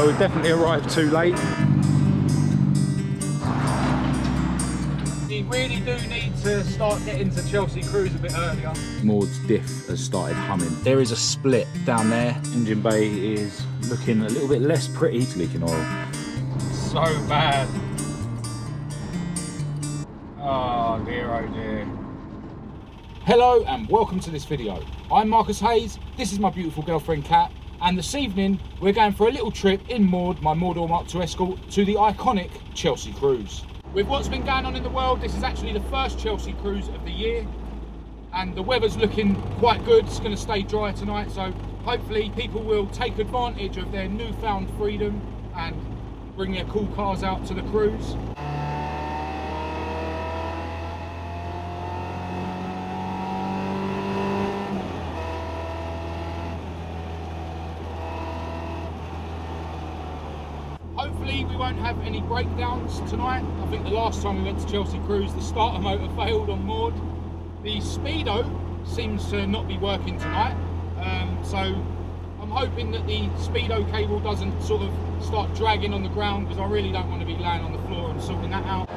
Well, we definitely arrived too late. We really do need to start getting to Chelsea Cruise a bit earlier. Maude's diff has started humming. There is a split down there. Engine bay is looking a little bit less pretty. It's leaking oil. So bad. Oh dear, oh dear. Hello and welcome to this video. I'm Marcus Hayes, this is my beautiful girlfriend Kat, and this evening we're going for a little trip in Maude, my moredoor Mk2 Escort, to the iconic Chelsea Cruise. With what's been going on in the world, this is actually the first Chelsea Cruise of the year, and the weather's looking quite good. It's going to stay dry tonight, so hopefully people will take advantage of their newfound freedom and bring their cool cars out to the cruise. Hopefully we won't have any breakdowns tonight. I think the last time we went to Chelsea Cruise, the starter motor failed on Maude. The speedo seems to not be working tonight, so I'm hoping that the speedo cable doesn't sort of start dragging on the ground, because I really don't want to be laying on the floor and sorting that out.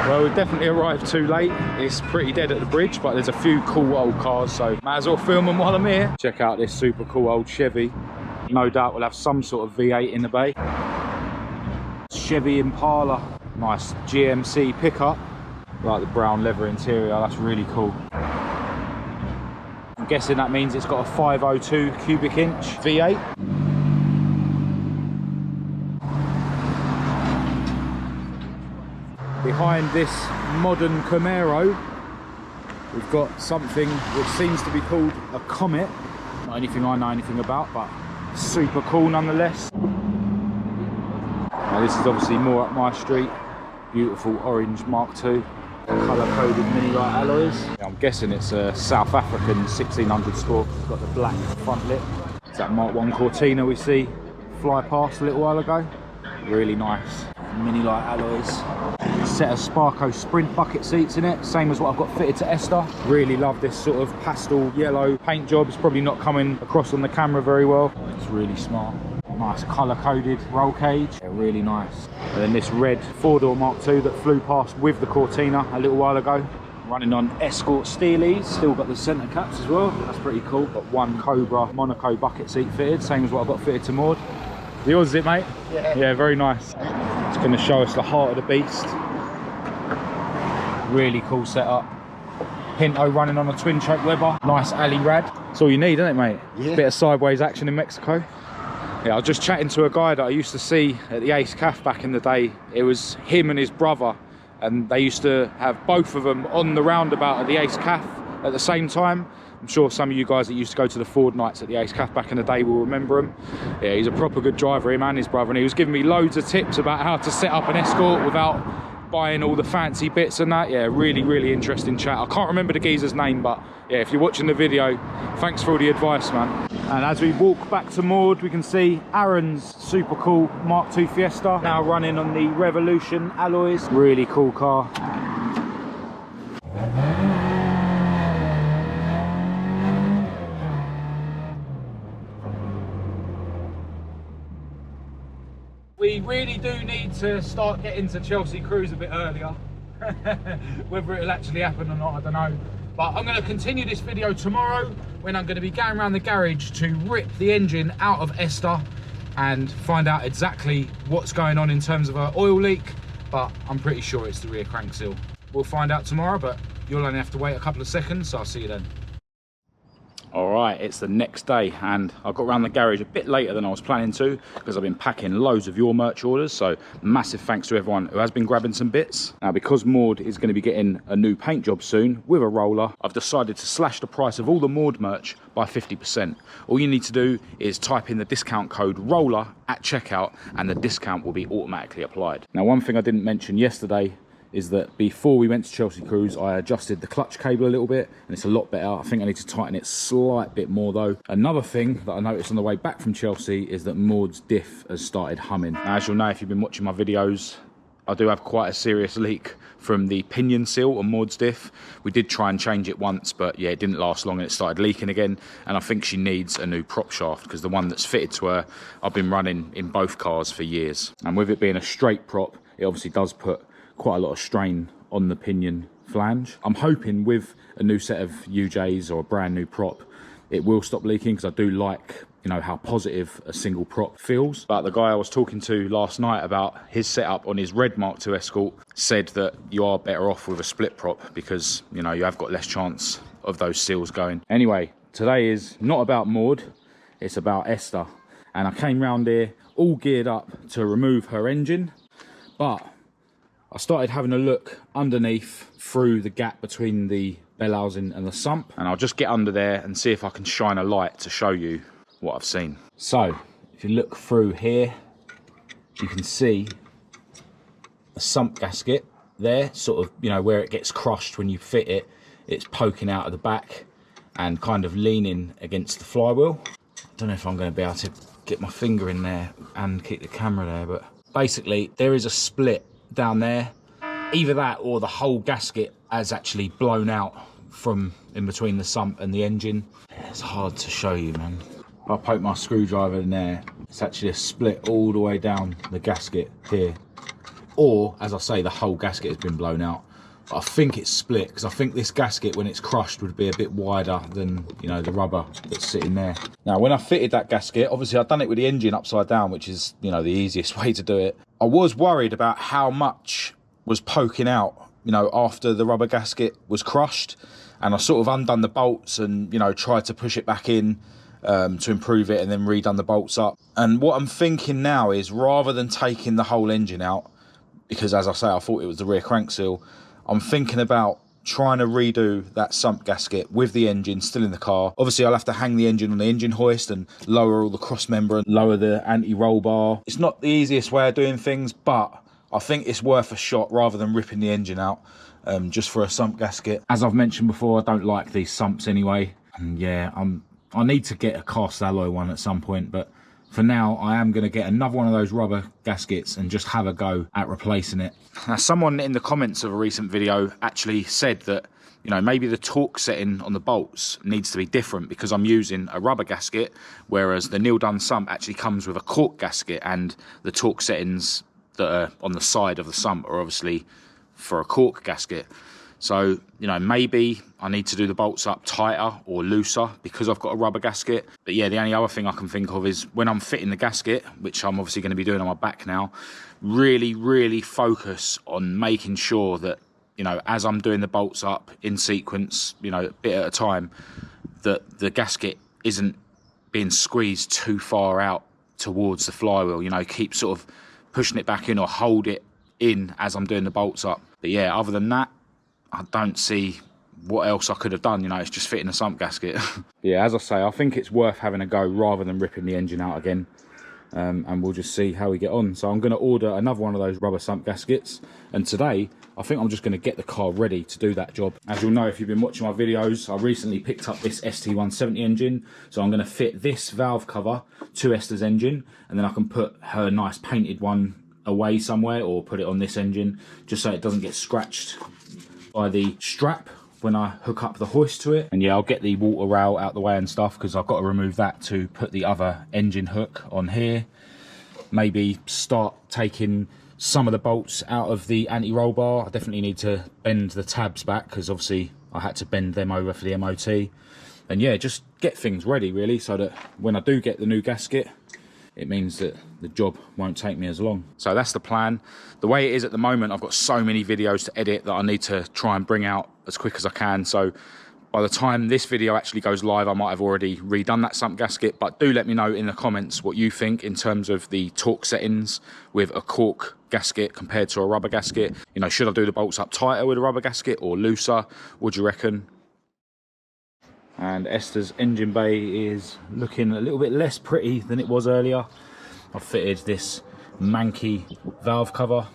Well, we definitely arrived too late. It's pretty dead at the bridge, but there's a few cool old cars, so might as well film them while I'm here. Check out this super cool old Chevy. No doubt we'll have some sort of V8 in the bay. Chevy Impala, nice GMC pickup. Like the brown leather interior, that's really cool. I'm guessing that means it's got a 502 cubic inch V8. Behind this modern Camaro, we've got something which seems to be called a Comet. Not anything I know anything about, but super cool nonetheless. Now, this is obviously more up my street. Beautiful orange Mark II, colour-coded mini light alloys. I'm guessing it's a South African 1600 score. It's got the black front lip. It's that Mk1 Cortina we see fly past a little while ago. Really nice mini light alloys. Set of Sparco Sprint bucket seats in it, same as what I've got fitted to Esther. Really love this sort of pastel yellow paint job. It's probably not coming across on the camera very well. It's really smart. Nice colour-coded roll cage, yeah, really nice. And then this red four-door Mark II that flew past with the Cortina a little while ago. Running on Escort Steelies, still got the centre caps as well. That's pretty cool. Got one Cobra Monaco bucket seat fitted, same as what I've got fitted to Maude. Yours is it, mate? Yeah. Yeah, very nice. It's going to show us the heart of the beast. Really cool setup. Pinto running on a twin choke Weber. Nice alley rad. That's all you need, isn't it, mate? Yeah. Bit of sideways action in Mexico. Yeah, I was just chatting to a guy that I used to see at the Ace Caf back in the day. It was him and his brother, and they used to have both of them on the roundabout at the Ace Caf at the same time. I'm sure some of you guys that used to go to the Ford nights at the Ace Caf back in the day will remember him. Yeah, he's a proper good driver, him and his brother, and he was giving me loads of tips about how to set up an Escort without buying all the fancy bits and that. Yeah, really interesting chat. I can't remember the geezer's name, but yeah, if you're watching the video, thanks for all the advice, man. And as we walk back to Maude, we can see Aaron's super cool Mark II Fiesta, now running on the Revolution alloys. Really cool car. We really do need to start getting to Chelsea Cruise a bit earlier. Whether it'll actually happen or not, I don't know. But I'm going to continue this video tomorrow when I'm going to be going around the garage to rip the engine out of Esther and find out exactly what's going on in terms of our oil leak, but I'm pretty sure it's the rear crank seal. We'll find out tomorrow, but you'll only have to wait a couple of seconds, so I'll see you then. All right, it's the next day and I got around the garage a bit later than I was planning to because I've been packing loads of your merch orders, so massive thanks to everyone who has been grabbing some bits. Now, because Maude is going to be getting a new paint job soon with a roller, I've decided to slash the price of all the Maude merch by 50%. All you need to do is type in the discount code ROLLER at checkout and the discount will be automatically applied. Now, one thing I didn't mention yesterday is that before we went to Chelsea Cruise, I adjusted the clutch cable a little bit and it's a lot better. I think I need to tighten it a slight bit more though. Another thing that I noticed on the way back from Chelsea is that Maude's diff has started humming. Now, as you'll know if you've been watching my videos, I do have quite a serious leak from the pinion seal on Maude's diff. We did try and change it once, but yeah, it didn't last long and it started leaking again. And I think she needs a new prop shaft because the one that's fitted to her, I've been running in both cars for years. And with it being a straight prop, it obviously does put quite a lot of strain on the pinion flange. I'm hoping with a new set of UJs or a brand new prop, it will stop leaking because I do like, you know, how positive a single prop feels. But the guy I was talking to last night about his setup on his red Mk2 Escort said that you are better off with a split prop because, you know, you have got less chance of those seals going. Anyway, today is not about Maude, it's about Esther. And I came round here all geared up to remove her engine, but I started having a look underneath through the gap between the bell housing and the sump, and I'll just get under there and see if I can shine a light to show you what I've seen. So if you look through here, you can see a sump gasket there, sort of, you know, where it gets crushed when you fit it. It's poking out of the back and kind of leaning against the flywheel. I don't know if I'm going to be able to get my finger in there and keep the camera there, but basically there is a split down there. Either that or the whole gasket has actually blown out from in between the sump and the engine. It's hard to show you, man. If I poke my screwdriver in there, it's actually a split all the way down the gasket here. Or, as I say, the whole gasket has been blown out. But I think it's split because I think this gasket, when it's crushed, would be a bit wider than, you know, the rubber that's sitting there. Now, when I fitted that gasket, obviously I've done it with the engine upside down, which is, you know, the easiest way to do it. I was worried about how much was poking out, you know, after the rubber gasket was crushed. And I sort of undone the bolts and, you know, tried to push it back in to improve it and then redone the bolts up. And what I'm thinking now is, rather than taking the whole engine out, because as I say, I thought it was the rear crank seal, I'm thinking about trying to redo that sump gasket with the engine still in the car. Obviously, I'll have to hang the engine on the engine hoist and lower all the cross member and lower the anti-roll bar. It's not the easiest way of doing things, but I think it's worth a shot rather than ripping the engine out just for a sump gasket. As I've mentioned before, I don't like these sumps anyway. And yeah, I need to get a cast alloy one at some point, but for now, I am going to get another one of those rubber gaskets and just have a go at replacing it. Now, someone in the comments of a recent video actually said that, you know, maybe the torque setting on the bolts needs to be different because I'm using a rubber gasket, whereas the Neil Dunn sump actually comes with a cork gasket, and the torque settings that are on the side of the sump are obviously for a cork gasket. So, you know, maybe I need to do the bolts up tighter or looser because I've got a rubber gasket. But yeah, the only other thing I can think of is when I'm fitting the gasket, which I'm obviously going to be doing on my back now, really focus on making sure that, you know, as I'm doing the bolts up in sequence, you know, a bit at a time, that the gasket isn't being squeezed too far out towards the flywheel. You know, keep sort of pushing it back in or hold it in as I'm doing the bolts up. But yeah, other than that, I don't see what else I could have done. You know, it's just fitting a sump gasket. Yeah, as I say, I think it's worth having a go rather than ripping the engine out again. And we'll just see how we get on. So I'm going to order another one of those rubber sump gaskets. And today, I think I'm just going to get the car ready to do that job. As you'll know, if you've been watching my videos, I recently picked up this ST170 engine. So I'm going to fit this valve cover to Esther's engine. And then I can put her nice painted one away somewhere or put it on this engine just so it doesn't get scratched by the strap when I hook up the hoist to it. And yeah, I'll get the water rail out the way and stuff because I've got to remove that to put the other engine hook on here. Maybe start taking some of the bolts out of the anti-roll bar. I definitely need to bend the tabs back because obviously I had to bend them over for the MOT. And yeah, just get things ready really so that when I do get the new gasket, it means that the job won't take me as long. So that's the plan. The way it is at the moment, I've got so many videos to edit that I need to try and bring out as quick as I can. So by the time this video actually goes live, I might have already redone that sump gasket. But do let me know in the comments what you think in terms of the torque settings with a cork gasket compared to a rubber gasket. You know, should I do the bolts up tighter with a rubber gasket or looser? What do you reckon? And Esther's engine bay is looking a little bit less pretty than it was earlier. I've fitted this manky valve cover.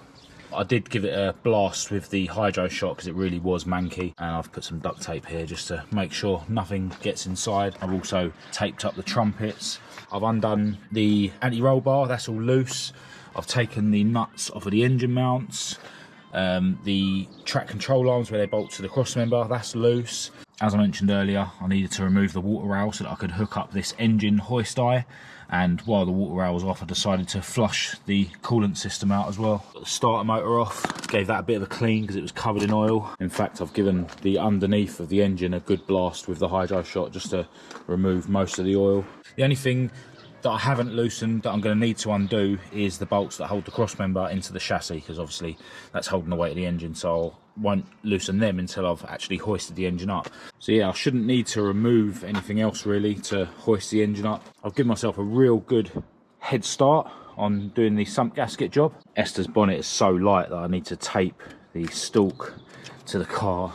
I did give it a blast with the hydro shot because it really was manky, and I've put some duct tape here just to make sure nothing gets inside. I've also taped up the trumpets. I've undone the anti-roll bar, that's all loose. I've taken the nuts off of the engine mounts. The track control arms where they bolt to the cross member, that's loose. As I mentioned earlier, I needed to remove the water rail so that I could hook up this engine hoist eye. And while the water rail was off, I decided to flush the coolant system out as well. Got the starter motor off, gave that a bit of a clean because it was covered in oil. In fact, I've given the underneath of the engine a good blast with the hydro shot just to remove most of the oil. The only thing that I haven't loosened that I'm going to need to undo is the bolts that hold the cross member into the chassis, because obviously that's holding the weight of the engine, so I won't loosen them until I've actually hoisted the engine up. So yeah, I shouldn't need to remove anything else really to hoist the engine up. I've given myself a real good head start on doing the sump gasket job. Esther's bonnet is so light that I need to tape the stalk to the car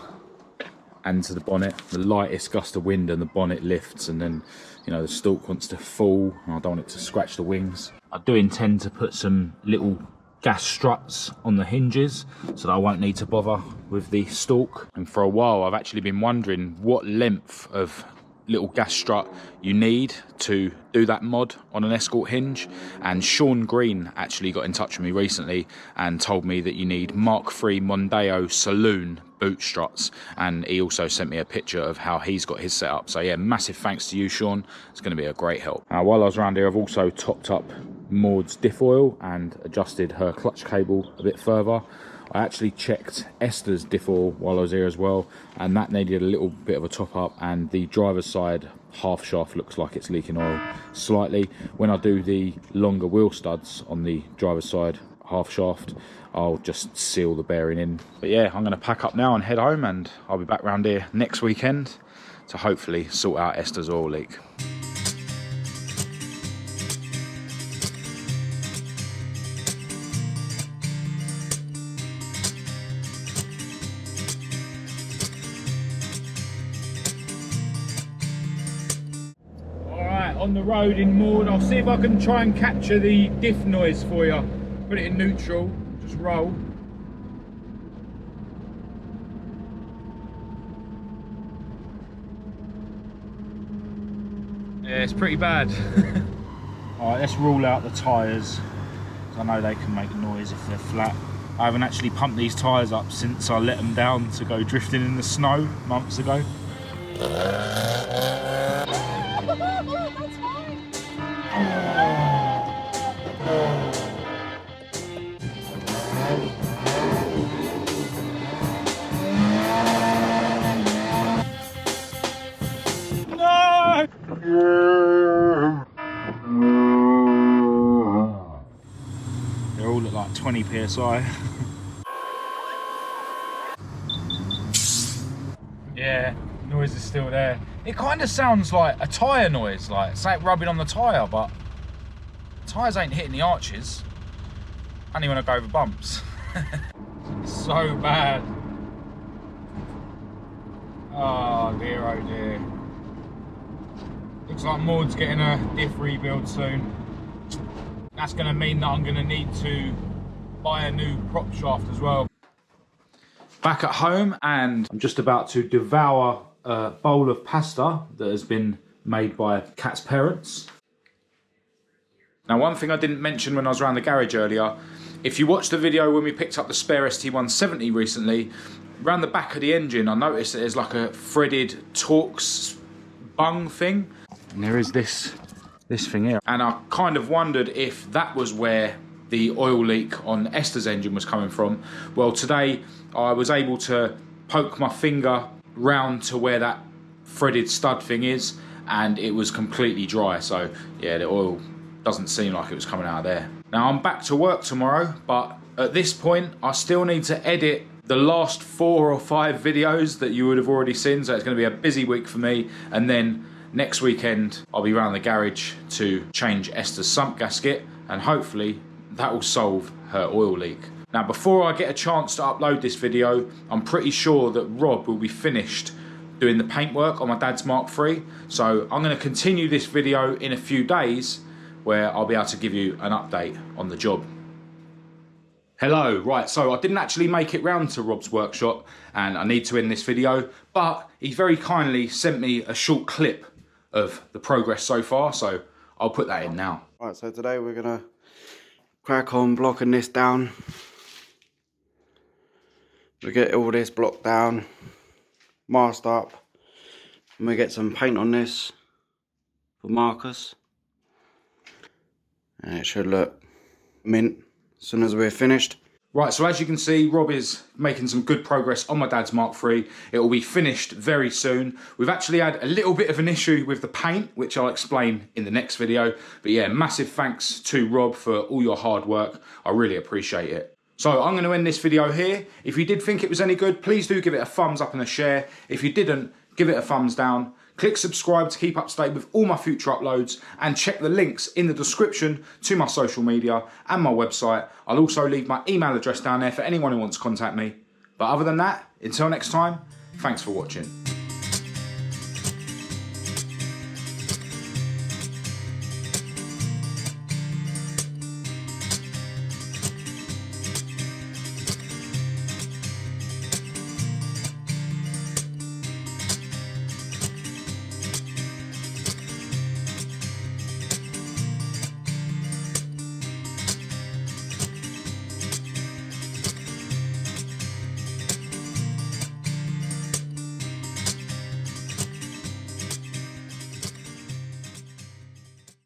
and to the bonnet. The lightest gust of wind and the bonnet lifts, and then, you know, the stalk wants to fall and I don't want it to scratch the wings. I do intend to put some little gas struts on the hinges so that I won't need to bother with the stalk. And for a while I've actually been wondering what length of little gas strut you need to do that mod on an Escort hinge, and Sean Green actually got in touch with me recently and told me that you need Mk1 Mondeo saloon boot struts, and he also sent me a picture of how he's got his set up. So yeah, massive thanks to you, Sean. It's going to be a great help. While I was around here, I've also topped up Maude's diff oil and adjusted her clutch cable a bit further. I actually checked Esther's diff oil while I was here as well, and that needed a little bit of a top up, and the driver's side half shaft looks like it's leaking oil slightly. When I do the longer wheel studs on the driver's side half shaft, I'll just seal the bearing in. But yeah, I'm going to pack up now and head home, and I'll be back round here next weekend to hopefully sort out Esther's oil leak. On the road in Maude, I'll see if I can try and capture the diff noise for you. Put it in neutral, just roll. Yeah, it's pretty bad. Alright, let's rule out the tyres, because I know they can make noise if they're flat. I haven't actually pumped these tyres up since I let them down to go drifting in the snow months ago. They all look like 20 psi. Yeah, noise is still there. It kind of sounds like a tyre noise, like it's like rubbing on the tyre, but tyres ain't hitting the arches. Only when I go over bumps. So bad. Oh dear, oh dear. Looks like Maude's getting a diff rebuild soon. That's going to mean that I'm going to need to buy a new prop shaft as well. Back at home, and I'm just about to devour a bowl of pasta that has been made by Kat's parents. Now, one thing I didn't mention when I was around the garage earlier, if you watched the video when we picked up the spare ST170 recently, around the back of the engine I noticed that there's like a threaded Torx bung thing, and there is this thing here, and I kind of wondered if that was where the oil leak on Esther's engine was coming from. Well, today I was able to poke my finger round to where that threaded stud thing is, and it was completely dry. So yeah, the oil doesn't seem like it was coming out of there. Now I'm back to work tomorrow, but at this point I still need to edit the last 4 or 5 videos that you would have already seen, so it's going to be a busy week for me. And then next weekend I'll be around the garage to change Esther's sump gasket, and hopefully that will solve her oil leak. Now before I get a chance to upload this video, I'm pretty sure that Rob will be finished doing the paintwork on my dad's Mark III. So I'm going to continue this video in a few days where I'll be able to give you an update on the job. Hello, right, so I didn't actually make it round to Rob's workshop and I need to end this video, but he very kindly sent me a short clip of the progress so far, so I'll put that in now. Right, so today we're gonna crack on blocking this down. We get all this blocked down, masked up, and we get some paint on this for Marcus. And it should look mint as soon as we're finished. Right, so as you can see, Rob is making some good progress on my dad's Mark III. It will be finished very soon. We've actually had a little bit of an issue with the paint, which I'll explain in the next video. But yeah, massive thanks to Rob for all your hard work. I really appreciate it. So I'm going to end this video here. If you did think it was any good, please do give it a thumbs up and a share. If you didn't, give it a thumbs down. Click subscribe to keep up to date with all my future uploads, and check the links in the description to my social media and my website. I'll also leave my email address down there for anyone who wants to contact me. But other than that, until next time, thanks for watching.